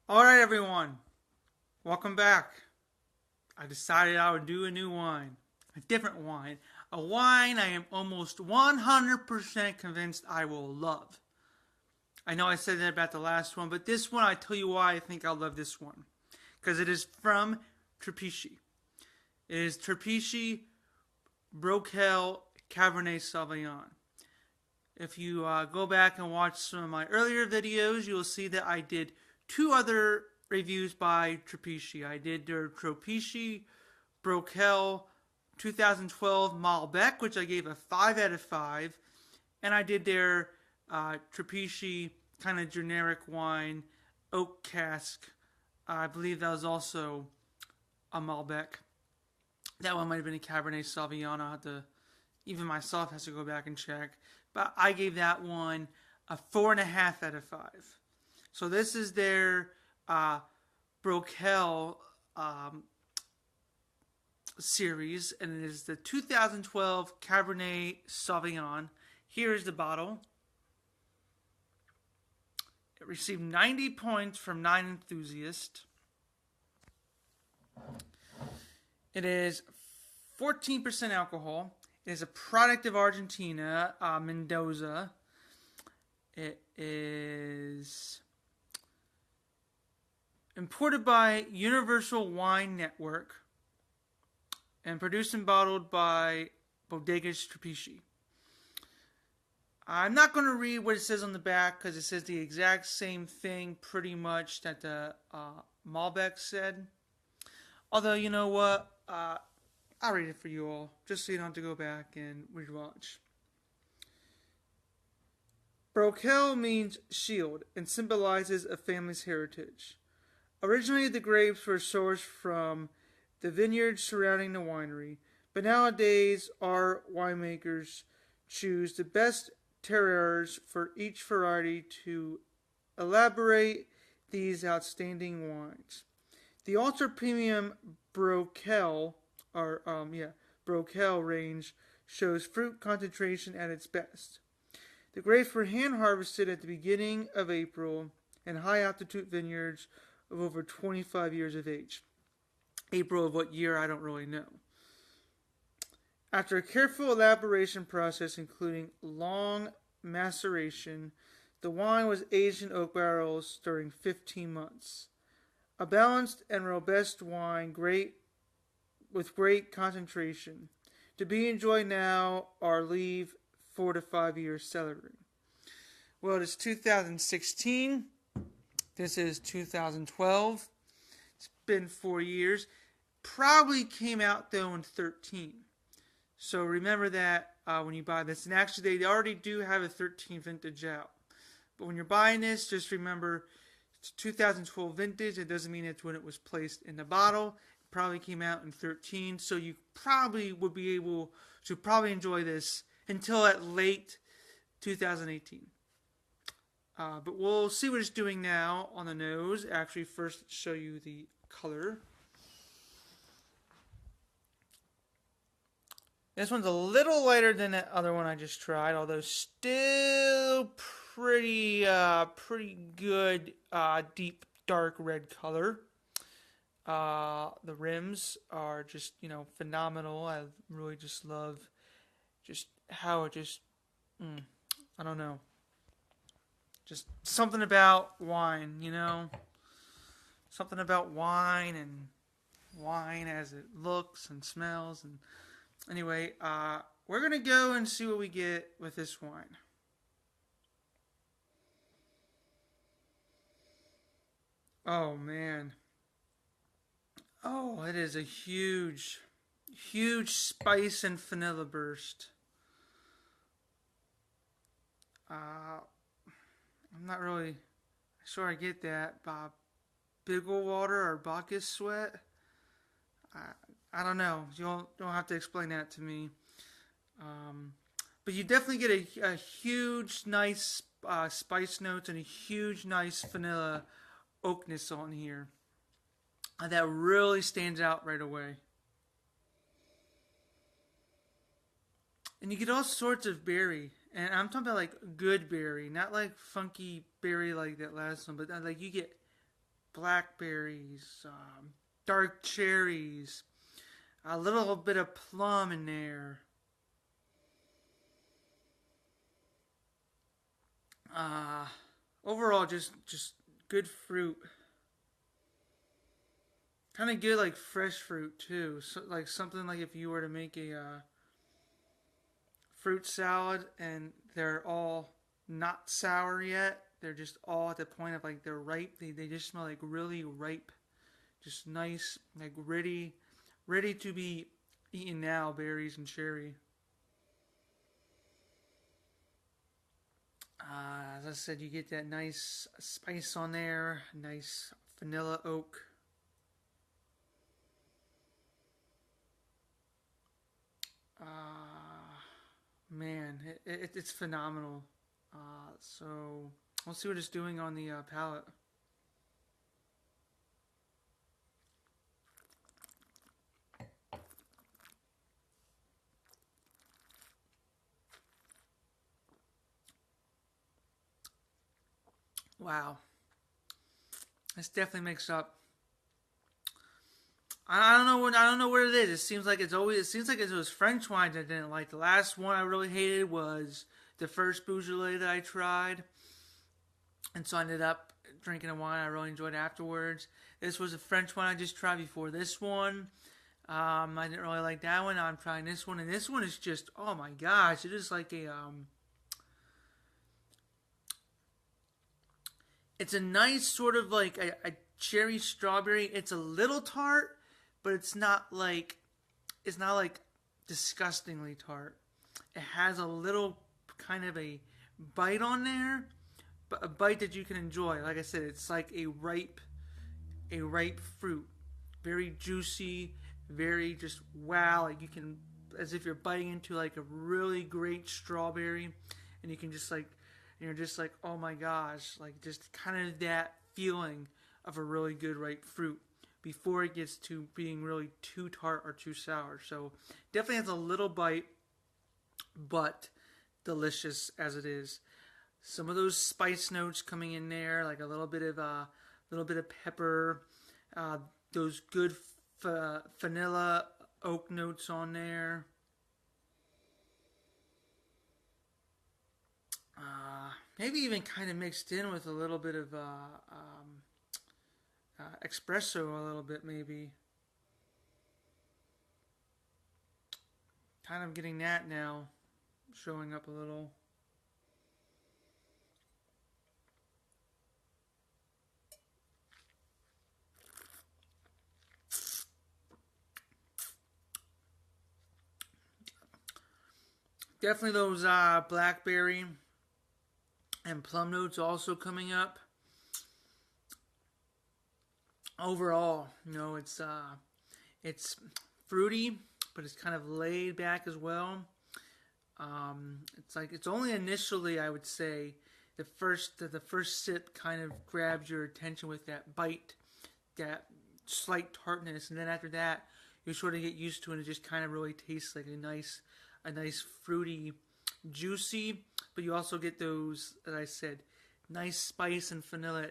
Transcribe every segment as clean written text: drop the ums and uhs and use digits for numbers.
Alright, everyone, welcome back. I decided I would do a new wine, a different wine, a wine I am almost 100% convinced I will love. I know I said that about the last one, but this one, I tell you why I think I'll love this one. Because it is from Trapiche. It is Trapiche Broquel Cabernet Sauvignon. If you go back and watch some of my earlier videos, you'll see that I did two other reviews by Trapiche. I did their Trapiche Broquel 2012 Malbec, which I gave a 5 out of 5. And I did their Trapiche kind of generic wine, oak cask. I believe that was also a Malbec. That one might have been a Cabernet Sauvignon. I'll have to, even myself has to go back and check. But I gave that one a 4.5 out of 5. So this is their Broquel series, and it is the 2012 Cabernet Sauvignon. Here is the bottle. It received 90 points from 9 enthusiasts. It is 14% alcohol. It is a product of Argentina, Mendoza. It is imported by Universal Wine Network and produced and bottled by Bodegas Trapiche. I'm not going to read what it says on the back because it says the exact same thing pretty much that the Malbec said. Although, you know what? I'll read it for you all, just so you don't have to go back and rewatch. Broquel means shield and symbolizes a family's heritage. Originally, the grapes were sourced from the vineyards surrounding the winery, but nowadays our winemakers choose the best terroirs for each variety to elaborate these outstanding wines. The ultra premium Broquel range shows fruit concentration at its best. The grapes were hand harvested at the beginning of April in high altitude vineyards of over 25 years of age. April of what year, I don't really know. After a careful elaboration process including long maceration, the wine was aged in oak barrels during 15 months. A balanced and robust wine, with great concentration. To be enjoyed now or leave 4 to 5 years cellaring. Well, it is 2016. This is 2012. It's been 4 years. Probably came out though in 13. So remember that when you buy this. And actually they already do have a 13 vintage out. But when you're buying this, just remember it's 2012 vintage. It doesn't mean it's when it was placed in the bottle. It probably came out in 13. So you probably would be able to probably enjoy this until at late 2018. But we'll see what it's doing now on the nose. Actually, first show you the color. This one's a little lighter than that other one I just tried, although still pretty good deep dark red color. The rims are just phenomenal. I really just love just how it just I don't know. Just something about wine, something about wine and wine as it looks and smells. And anyway, we're gonna go and see what we get with this wine. Oh man. Oh, it is a huge spice and vanilla burst. I'm not really sure I get that. Bigglewater or Bacchus sweat? I don't know. You don't have to explain that to me. But you definitely get a huge, nice spice notes and a huge, nice vanilla oakness on here. That really stands out right away. And you get all sorts of berry. And I'm talking about like good berry, not like funky berry like that last one, but like you get blackberries, dark cherries, a little bit of plum in there. Uh, Overall, just good fruit. Kind of good, like fresh fruit too. So, like something like if you were to make a fruit salad and they're all not sour yet. They're just all at the point of like they're ripe. They just smell like really ripe, just nice, like ready to be eaten now. Berries and cherry. As I said, you get that nice spice on there, nice vanilla oak. Man, it's phenomenal. So let's see what it's doing on the palate. Wow, this definitely makes up. I don't know what it is. It seems like it's always. It seems like it's those French wines I didn't like. The last one I really hated was the first Beaujolais that I tried, and so I ended up drinking a wine I really enjoyed afterwards. This was a French one I just tried before this one. I didn't really like that one. Now I'm trying this one, and this one is just oh my gosh! It is like a It's a nice sort of like a cherry strawberry. It's a little tart, but it's not like disgustingly tart. It has a little kind of a bite on there, but a bite that you can enjoy. Like I said, it's like a ripe fruit, very juicy, very just wow. Like you can, as if you're biting into like a really great strawberry, and you can just like, and you're just like, oh my gosh, like just kind of that feeling of a really good ripe fruit before it gets to being really too tart or too sour. So definitely has a little bite, but delicious as it is. Some of those spice notes coming in there, like a little bit of pepper, those good vanilla oak notes on there. Maybe even kind of mixed in with a little bit of espresso, a little bit maybe. Kind of getting that now, showing up a little. Definitely those blackberry and plum notes also coming up. Overall, it's fruity, but it's kind of laid back as well. It's like it's only initially, I would say, the first sip kind of grabs your attention with that bite, that slight tartness, and then after that, you sort of get used to it. And it just kind of really tastes like a nice fruity, juicy, but you also get those, as I said, nice spice and vanilla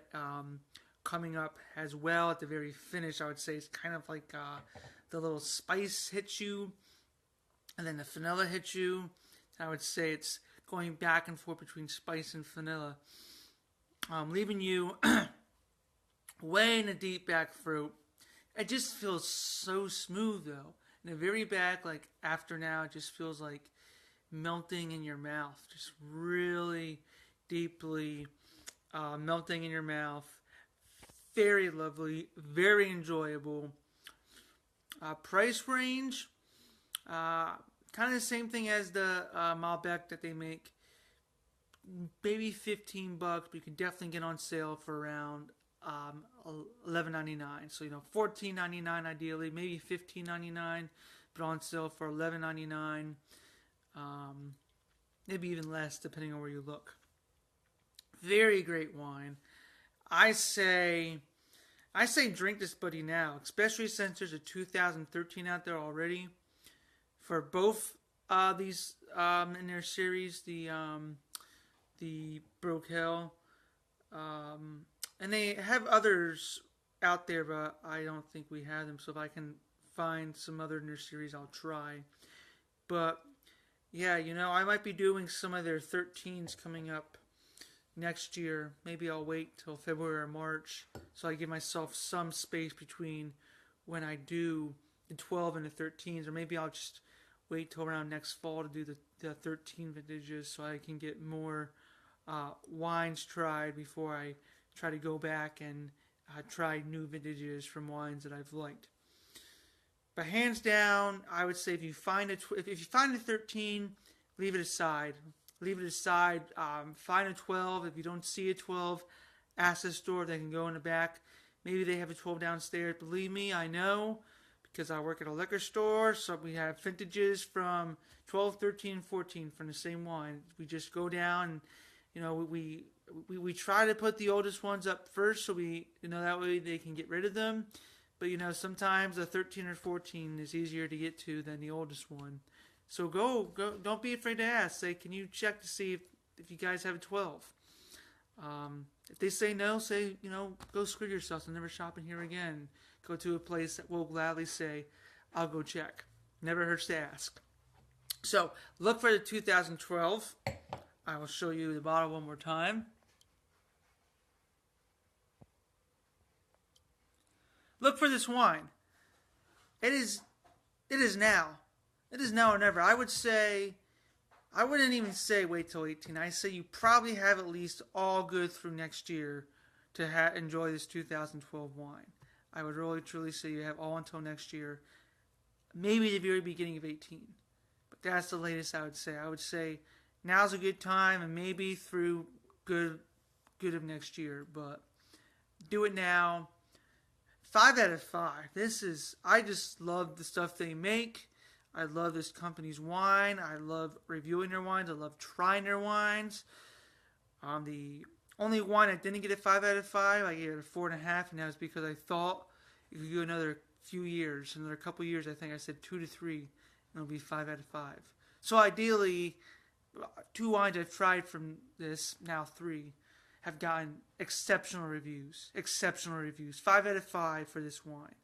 coming up as well at the very finish. I would say it's kind of like the little spice hits you, and then the vanilla hits you. I would say it's going back and forth between spice and vanilla, leaving you way in the deep back throat. It just feels so smooth though. In the very back, like after now, it just feels like melting in your mouth, just really deeply melting in your mouth. Very lovely, very enjoyable. Price range, kind of the same thing as the Malbec that they make. Maybe $15, but you can definitely get on sale for around $11.99. So $14.99 ideally, maybe $15.99, but on sale for $11.99. Maybe even less depending on where you look. Very great wine. I say drink this buddy now, especially since there's a 2013 out there already for both these in their series, the Broquel, and they have others out there, but I don't think we have them. So if I can find some other in their series, I'll try. But yeah, I might be doing some of their 13s coming up next year. Maybe I'll wait till February or March so I give myself some space between when I do the 12 and the 13s, or maybe I'll just wait till around next fall to do the 13 vintages so I can get more wines tried before I try to go back and try new vintages from wines that I've liked. But hands down, I would say if you find a 13, leave it aside. Leave it aside. Find a 12. If you don't see a 12, ask the store if they can go in the back. Maybe they have a 12 downstairs. Believe me, I know, because I work at a liquor store. So we have vintages from 12, 13, 14 from the same wine. We just go down and, we try to put the oldest ones up first so that way they can get rid of them. But sometimes a 13 or 14 is easier to get to than the oldest one. So go. Don't be afraid to ask. Say, can you check to see if you guys have a 12? If they say no, say, go screw yourself and never shop in here again. Go to a place that will gladly say, I'll go check. Never hurts to ask. So look for the 2012. I will show you the bottle one more time. Look for this wine. It is now. It is now or never. I wouldn't even say wait till 18. I say you probably have at least all good through next year to enjoy this 2012 wine. I would really truly say you have all until next year. Maybe the very beginning of 18. But that's the latest I would say. I would say now's a good time and maybe through good of next year. But do it now. 5 out of 5. I just love the stuff they make. I love this company's wine. I love reviewing their wines. I love trying their wines. The only wine I didn't get a 5 out of 5, I gave it a 4.5, and that was because I thought if you go another few years, another couple years, I think I said 2 to 3, and it'll be 5 out of 5. So ideally, 2 wines I've tried from this, now 3, have gotten exceptional reviews. 5 out of 5 for this wine.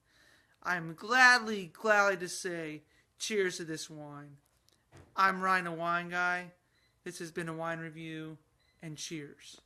I'm gladly to say cheers to this wine. I'm Ryan, the Wine Guy. This has been a wine review, and cheers.